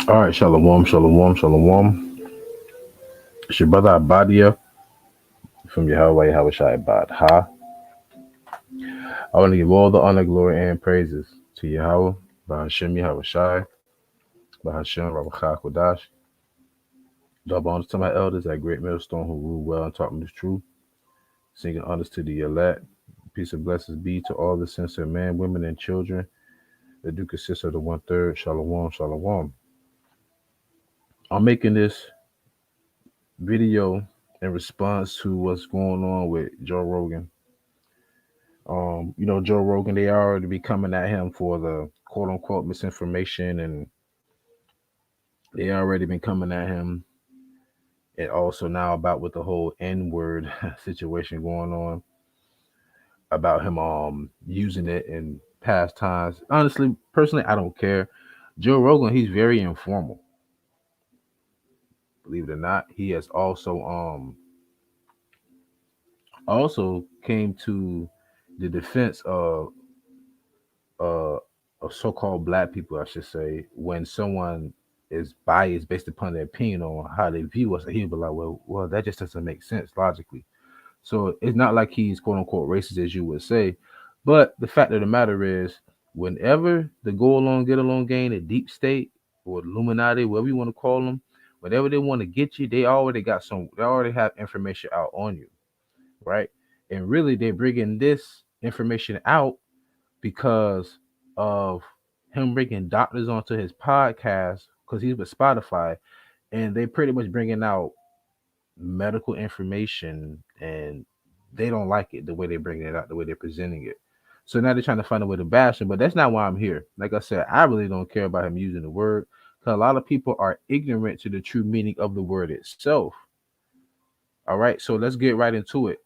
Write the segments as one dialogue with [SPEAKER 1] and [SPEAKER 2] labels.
[SPEAKER 1] All right, shalom, shalom, shalom. It's your brother Abadia from YAHAWAH, YAHAWASHI, Abad. Ha. I want to give all the honor, glory, and praises to Yahweh, Bahashem YAHAWASHI, Bahashem RAWACHAA QADASH. Double honors to my elders at Great Millstone who rule well and taught me the truth. Singing honors to the elect. Peace and blessings be to all the sincere men, women, and children that do consist of the one third. Shalom, shalom. I'm making this video in response to what's going on with Joe Rogan. Joe Rogan, they already be coming at him for the quote unquote misinformation, and they already been coming at him. And also now about with the whole N-word situation going on, about him using it in past times. Honestly, personally, I don't care. Joe Rogan, he's very informal. Believe it or not, he has also came to the defense uh of so-called black people, I should say, when someone is biased based upon their opinion on how they view us, and he'll be like, well, that just doesn't make sense logically. So it's not like he's quote unquote racist as you would say, but the fact of the matter is, whenever the go along, get along gang, the deep state or Illuminati, whatever you want to call them, whenever they want to get you, they already have information out on you, right? And really, they're bringing this information out because of him bringing doctors onto his podcast because he's with Spotify, and they pretty much bringing out medical information, and they don't like it the way they're bringing it out, the way they're presenting it. So now they're trying to find a way to bash him, but that's not why I'm here. Like I said, I really don't care about him using the word because a lot of people are ignorant to the true meaning of the word itself. All right, so let's get right into it.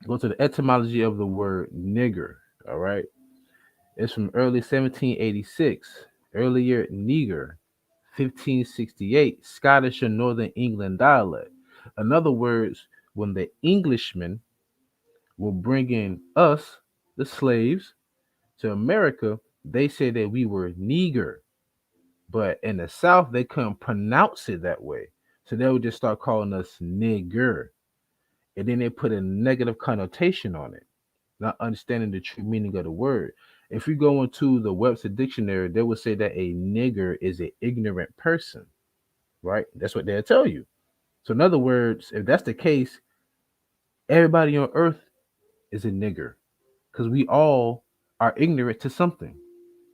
[SPEAKER 1] Go to the etymology of the word nigger. All right. It's from early 1786, earlier Neger, 1568, Scottish and Northern England dialect. In other words, when the Englishmen were bringing us, the slaves, to America, they said that we were Neger. But in the South, they couldn't pronounce it that way. So they would just start calling us nigger. And then they put a negative connotation on it, not understanding the true meaning of the word. If you go into the Webster dictionary, they would say that a nigger is an ignorant person, right? That's what they'll tell you. So in other words, if that's the case, everybody on earth is a nigger because we all are ignorant to something.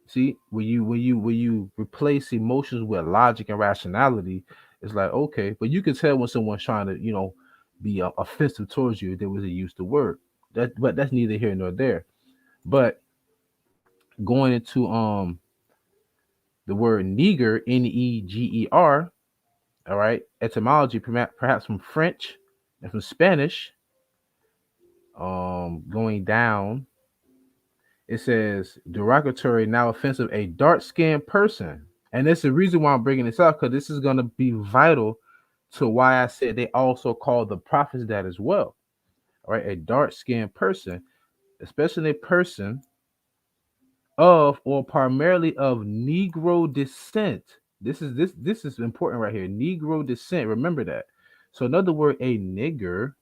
[SPEAKER 1] See, when you replace emotions with logic and rationality, it's like okay, but you can tell when someone's trying to be offensive towards you. They was use the word but that's neither here nor there. But going into the word neger, Neger, all right, etymology perhaps from French and from Spanish. Going down, it says derogatory, now offensive, a dark-skinned person. And that's the reason why I'm bringing this up, because this is going to be vital to why I said they also call the prophets that as well. All right, a dark-skinned person, especially a person of or primarily of Negro descent. This is important right here. Negro descent. Remember that. So in other words, a nigger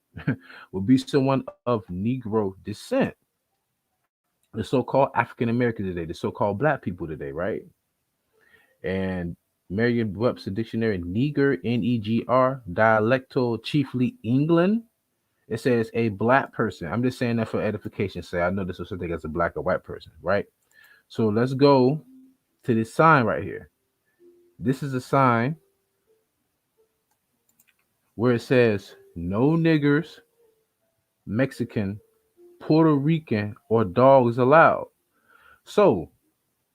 [SPEAKER 1] would be someone of Negro descent. The so-called African Americans today, the so-called black people today, right? And Merriam-Webster dictionary, nigger, Neger, dialectal, chiefly England. It says a black person. I'm just saying that for edification. Say I know this was something as a black or white person, right? So let's go to this sign right here. This is a sign where it says no niggers, Mexican, Puerto Rican, or dogs allowed. So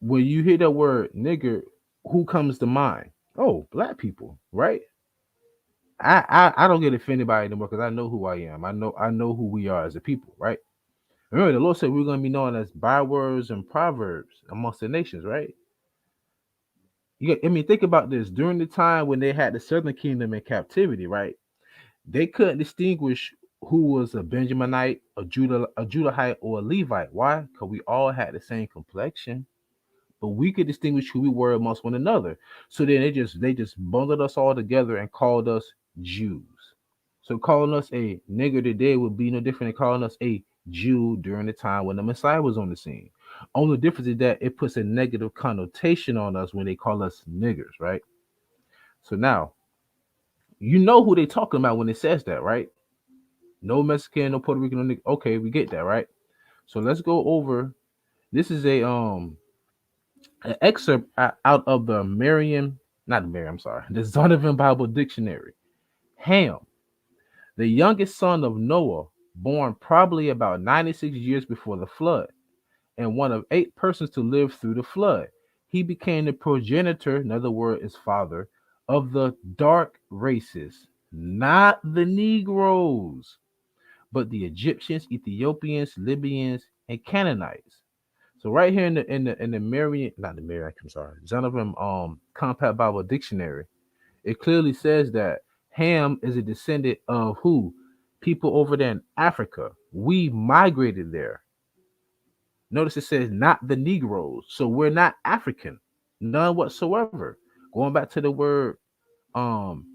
[SPEAKER 1] when you hear the word nigger, who comes to mind? Oh, black people, right? I don't get offended by it anymore because I know who I am. I know who we are as a people, right? Remember, the Lord said we're going to be known as bywords and proverbs amongst the nations, right? Think about this. During the time when they had the Southern Kingdom in captivity, right? They couldn't distinguish who was a Benjaminite, a Judahite, or a Levite. Why? Because we all had the same complexion. but we could distinguish who we were amongst one another. So then they just bundled us all together and called us Jews. So calling us a nigger today would be no different than calling us a Jew during the time when the Messiah was on the scene. Only difference is that it puts a negative connotation on us when they call us niggers, right? So now you know who they talking about when it says that, right? No Mexican, no Puerto Rican, no nigger. Okay, we get that, right? So let's go over. This is an excerpt out of the Merriam, not the Merriam, I'm sorry, the Zondervan Bible Dictionary. Ham, the youngest son of Noah, born probably about 96 years before the flood, and one of 8 persons to live through the flood. He became the progenitor, another word is father, of the dark races, not the Negroes, but the Egyptians, Ethiopians, Libyans, and Canaanites. So right here in the Merriam, not the Merriam, I'm sorry, Zondervan Compact Bible Dictionary, it clearly says that Ham is a descendant of who? People over there in Africa. We migrated there. Notice it says not the Negroes. So we're not African. None whatsoever. Going back to the word um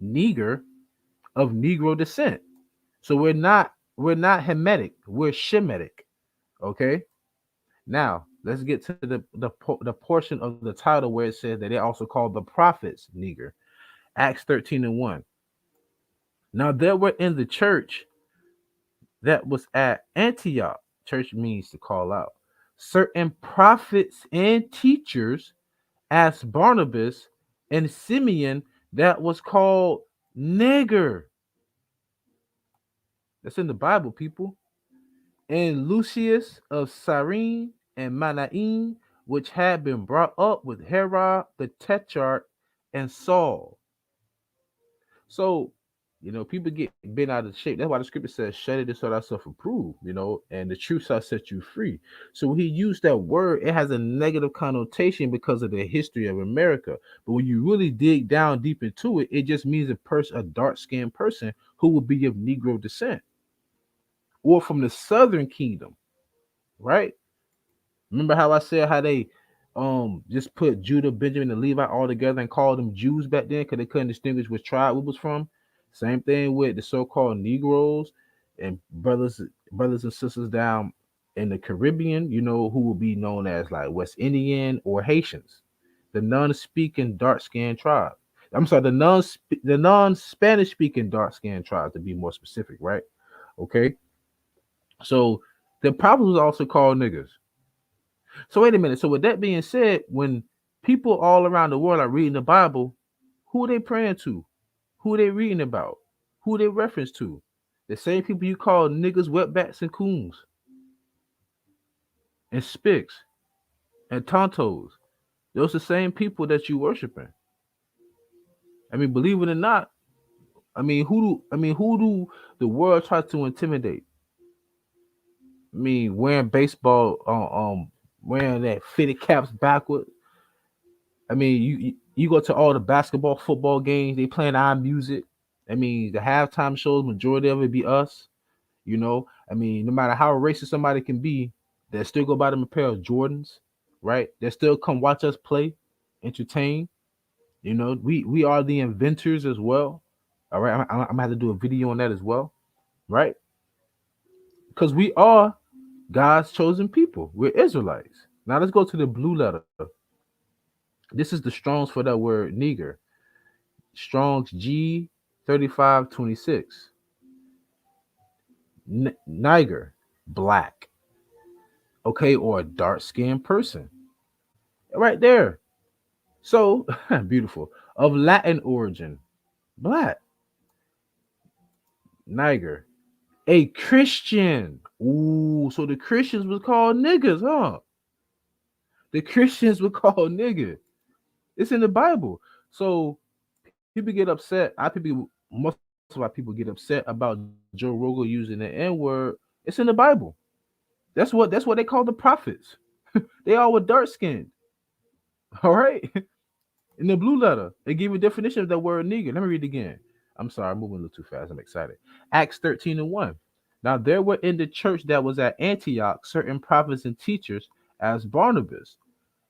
[SPEAKER 1] Neger, of Negro descent. So we're not Hamitic, we're Shemitic. Okay. Now let's get to the portion of the title where it says that they also called the prophets Neger. Acts 13:1. Now there were in the church that was at Antioch, church means to call out, certain prophets and teachers, as Barnabas and Simeon, that was called nigger. That's in the Bible, people. And Lucius of Cyrene and Manaen, which had been brought up with Herod the Tetrarch and Saul. So, people get bent out of shape. That's why the scripture says, "Shut it so thyself approve," and the truth shall set you free. So when he used that word, it has a negative connotation because of the history of America. But when you really dig down deep into it, it just means a dark-skinned person who will be of Negro descent or from the Southern Kingdom, right? Remember how I said how they just put Judah, Benjamin, and Levi all together and called them Jews back then because they couldn't distinguish which tribe it was from? Same thing with the so-called Negroes and brothers and sisters down in the Caribbean, who will be known as like West Indian or Haitians, the non-speaking dark-skinned tribe. I'm sorry, the non-Spanish speaking dark-skinned tribe to be more specific, right? Okay. So the prophets was also called niggers. So wait a minute. So with that being said, when people all around the world are reading the Bible, who are they praying to? Who are they reading about? Who are they reference to? The same people you call niggas, wetbacks, and coons, and spics, and tontos. Those are the same people that you worshiping. I mean, believe it or not, who do the world try to intimidate? I mean, wearing baseball, wearing that fitted caps backward. I mean, you go to all the basketball, football games, they playing our music. I mean, the halftime shows, majority of it be us. I mean, no matter how racist somebody can be, they still go buy them a pair of Jordans, right? They still come watch us play, entertain. We are the inventors as well. All right, I'm gonna have to do a video on that as well, right? Because we are God's chosen people. We're Israelites. Now let's go to the blue letter. This is the Strongs for that word nigger. Strong's G 3526. Niger, black. Okay, or a dark-skinned person. Right there. So beautiful. Of Latin origin. Black. Niger. A Christian. Ooh, so the Christians was called niggas, huh? The Christians were called nigger. It's in the Bible. So people get upset. Most of our people get upset about Joe Rogan using the N word. It's in the Bible. That's what they call the prophets. They all were dark skinned. All right. In the blue letter, they give you a definition of that word nigger. Let me read it again. I'm sorry, I'm moving a little too fast. I'm excited. Acts 13:1. Now there were in the church that was at Antioch certain prophets and teachers, as Barnabas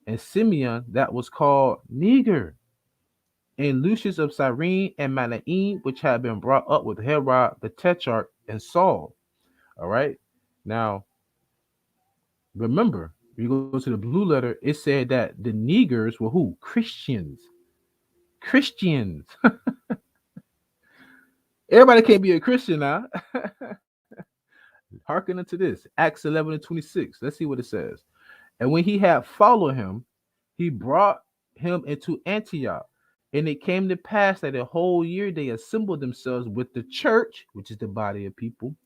[SPEAKER 1] and Simeon that was called Niger, and Lucius of Cyrene and Manaen, which had been brought up with Herod the Tetrarch and Saul. All right. Now, remember, if you go to the blue letter, it said that the Negers were who? Christians. Christians. Everybody can't be a Christian now. Hearken unto this. Acts 11 and 26. Let's see what it says. And when he had followed him, he brought him into Antioch. And it came to pass that a whole year they assembled themselves with the church, which is the body of people,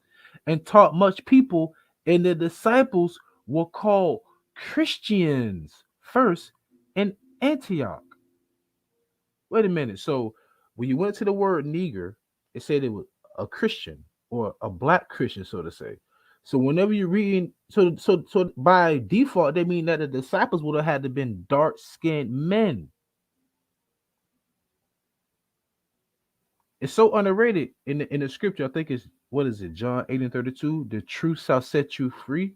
[SPEAKER 1] and taught much people. And the disciples were called Christians first in Antioch. Wait a minute. So when you went to the word Neger, it said it was a Christian or a black Christian, so to say. So whenever you're reading, so by default, they mean that the disciples would have had to been dark-skinned men. It's so underrated in the scripture. I think it's, what is it, John 8 and 32? The truth shall set you free.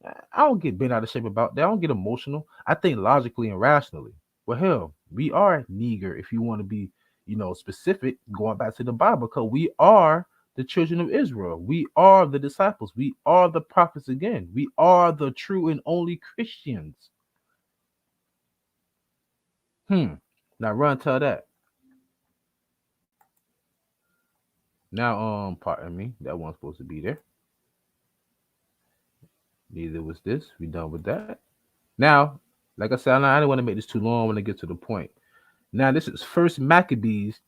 [SPEAKER 1] I don't get bent out of shape about that. I don't get emotional. I think logically and rationally. Well, hell, we are Neger if you want to be, specific, going back to the Bible, because we are the children of Israel. We are the disciples. We are the prophets again. We are the true and only Christians. Now run tell that. Now, pardon me, that one's supposed to be there. Neither was this. We done with that. Now, like I said, I don't want to make this too long. I want to get to the point. Now, this is First Maccabees,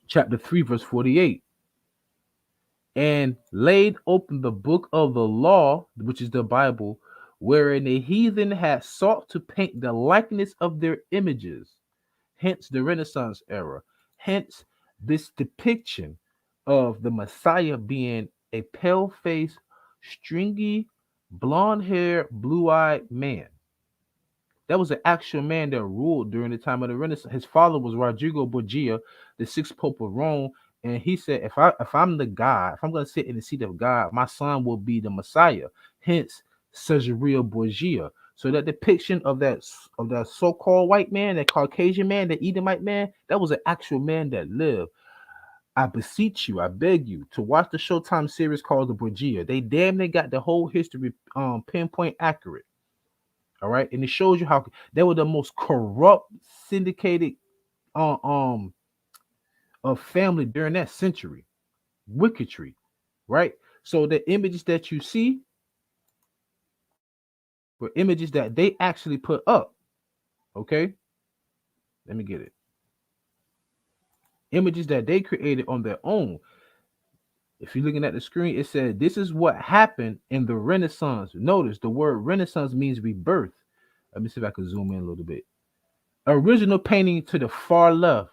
[SPEAKER 1] chapter 3, verse 48. And laid open the book of the law, which is the Bible, wherein the heathen had sought to paint the likeness of their images. Hence the Renaissance era. Hence this depiction of the Messiah being a pale-faced, stringy, blonde-haired, blue-eyed man. That was an actual man that ruled during the time of the Renaissance. His father was Rodrigo Borgia, the sixth pope of Rome, and he said, if I'm the God, if I'm going to sit in the seat of God, my son will be the Messiah. Hence, Caesarea Borgia. So that depiction of that so-called white man, that Caucasian man, the Edomite man, that was an actual man that lived. I beseech you, I beg you, to watch the Showtime series called The Borgia. They damn near got the whole history pinpoint accurate. All right, and it shows you how they were the most corrupt, syndicated of family during that century. Wicketry, right? So the images that you see were images that they actually put up. Okay, let me get it. Images that they created on their own. If you're looking at the screen, it says this is what happened in the Renaissance. Notice the word Renaissance means rebirth. Let me see if I can zoom in a little bit. Original painting to the far left.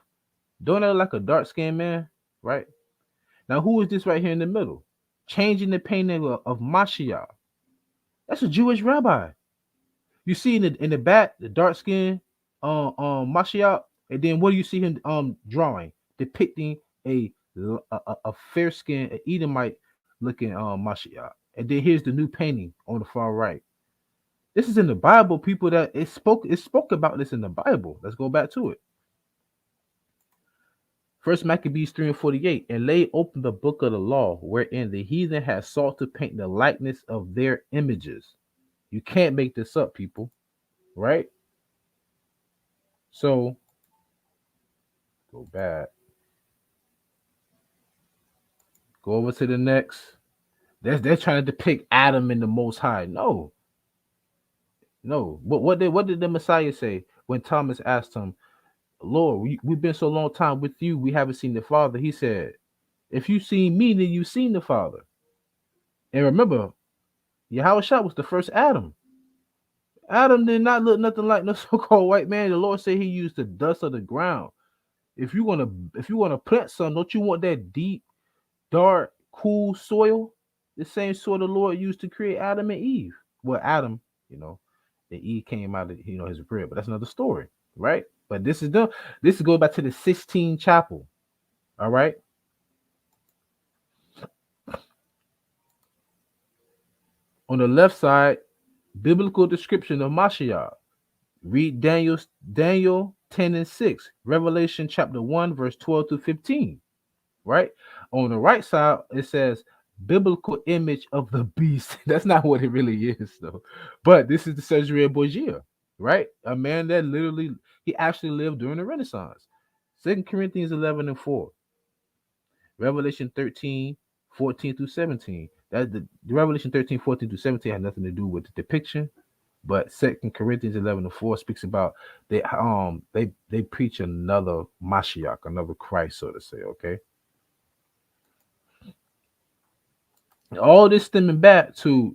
[SPEAKER 1] Don't that look like a dark-skinned man? Right? Now, who is this right here in the middle? Changing the painting of Mashiach. That's a Jewish rabbi. You see in the back, the dark-skinned Mashiach, and then what do you see him drawing? Depicting a fair-skinned Edomite looking Mashiach. And then here's the new painting on the far right. This is in the Bible, people. That it spoke about this in the Bible. Let's go back to it. First Maccabees 3 and 48, and laid open the book of the law, wherein the heathen had sought to paint the likeness of their images. You can't make this up, people. Right? So go back. Go over to the next. They're trying to depict Adam in the Most High. No. What did the Messiah say when Thomas asked him, Lord, we've been so long time with you, we haven't seen the Father? He said, if you seen me, then you've seen the Father. And remember, YAHAWASHI was the first Adam. Adam did not look nothing like no so-called white man. The Lord said he used the dust of the ground. If you want to plant something, don't you want that deep, dark, cool soil? The same soil the Lord used to create Adam and Eve. Well, Adam, the Eve came out of his rib, but that's another story, right? But this is go back to the Sistine Chapel. All right. On the left side, Biblical description of Mashiach. Read Daniel 10 and 6, Revelation chapter 1, verse 12 to 15. Right? On the right side, it says biblical image of the beast. That's not what it really is, though. But this is the Caesarea Borgia, right? A man that literally he actually lived during the Renaissance. 2 Corinthians 11 and 4. Revelation 13, 14 through 17. That the Revelation 13, 14 through 17 had nothing to do with the depiction, but 2 Corinthians 11 and 4 speaks about they preach another Mashiach, another Christ, so to say. Okay. All this stemming back to,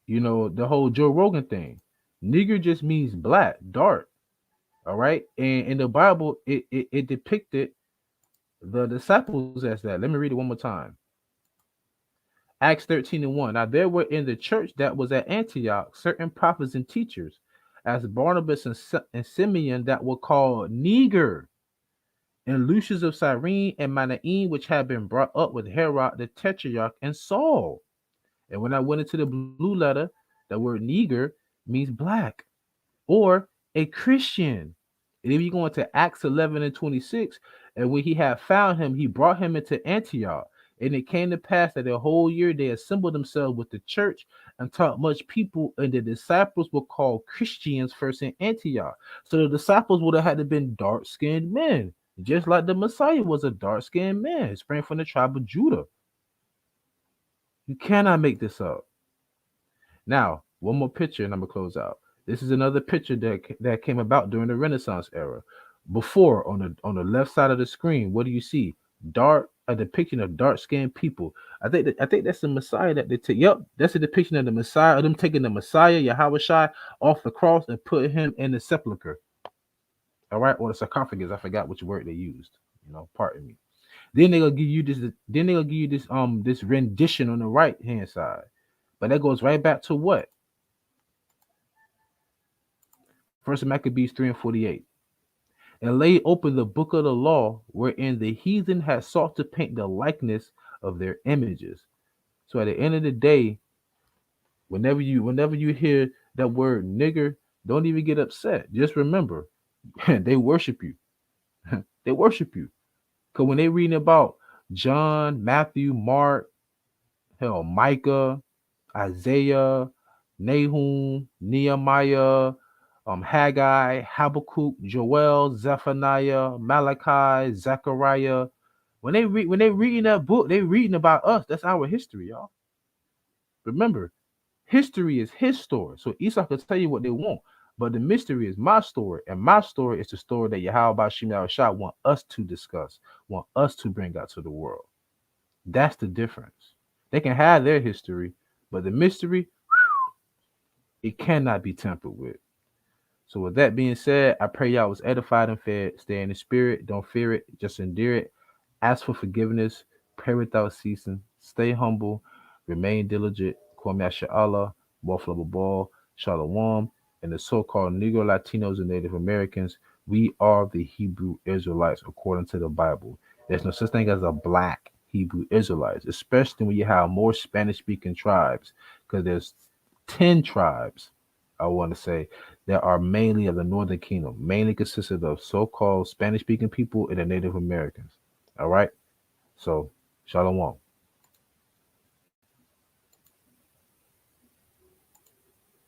[SPEAKER 1] the whole Joe Rogan thing. Nigger just means black, dark. All right. And in the Bible, it depicted the disciples as that. Let me read it one more time. Acts 13 and 1. Now there were in the church that was at Antioch certain prophets and teachers, as Barnabas and Simeon, that were called Niger, and Lucius of Cyrene, and Manaen, which had been brought up with Herod the Tetrarch and Saul. And when I went into the blue letter, the word Niger means black or a Christian. And if you go into Acts 11 and 26, and when he had found him, he brought him into Antioch. And it came to pass that the whole year they assembled themselves with the church and taught much people, and the disciples were called Christians first in Antioch. So the disciples would have had to been dark-skinned men, just like the Messiah was a dark-skinned man, he sprang from the tribe of Judah. You cannot make this up. Now, one more picture, and I'm gonna close out. This is another picture that came about during the Renaissance era. Before, on the left side of the screen, what do you see? A depiction of dark-skinned people. I think that's the Messiah that they take. Yep, that's a depiction of the Messiah, of them taking the Messiah, YAHAWASHI, off the cross and putting him in the sepulcher. All right, or the sarcophagus. I forgot which word they used. Pardon me. Then they'll give you this. Then they'll give you this rendition on the right hand side. But that goes right back to what? First Maccabees 3 and 48. And laid open the book of the law, wherein the heathen had sought to paint the likeness of their images. So at the end of the day, whenever you hear that word nigger, don't even get upset. Just remember, they worship you. They worship you. Because when they reading about John, Matthew, Mark, Micah, Isaiah, Nahum, Nehemiah, Haggai, Habakkuk, Joel, Zephaniah, Malachi, Zechariah. When they reading that book, they reading about us. That's our history, y'all. Remember, history is his story. So Esau can tell you what they want, but the mystery is my story, and my story is the story that YAHAWASHI want us to discuss, want us to bring out to the world. That's the difference. They can have their history, but the mystery, it cannot be tampered with. So with that being said, I pray y'all was edified and fed. Stay in the spirit. Don't fear it. Just endure it. Ask for forgiveness. Pray without ceasing. Stay humble. Remain diligent. Kwame YAHAWAH, Buffalo Ball, Shalom, and the so-called Negro Latinos and Native Americans. We are the Hebrew Israelites according to the Bible. There's no such thing as a black Hebrew Israelites, especially when you have more Spanish-speaking tribes, because there's 10 tribes, I want to say, that are mainly of the Northern Kingdom, mainly consisted of so-called Spanish-speaking people and the Native Americans. All right? So, Shalom.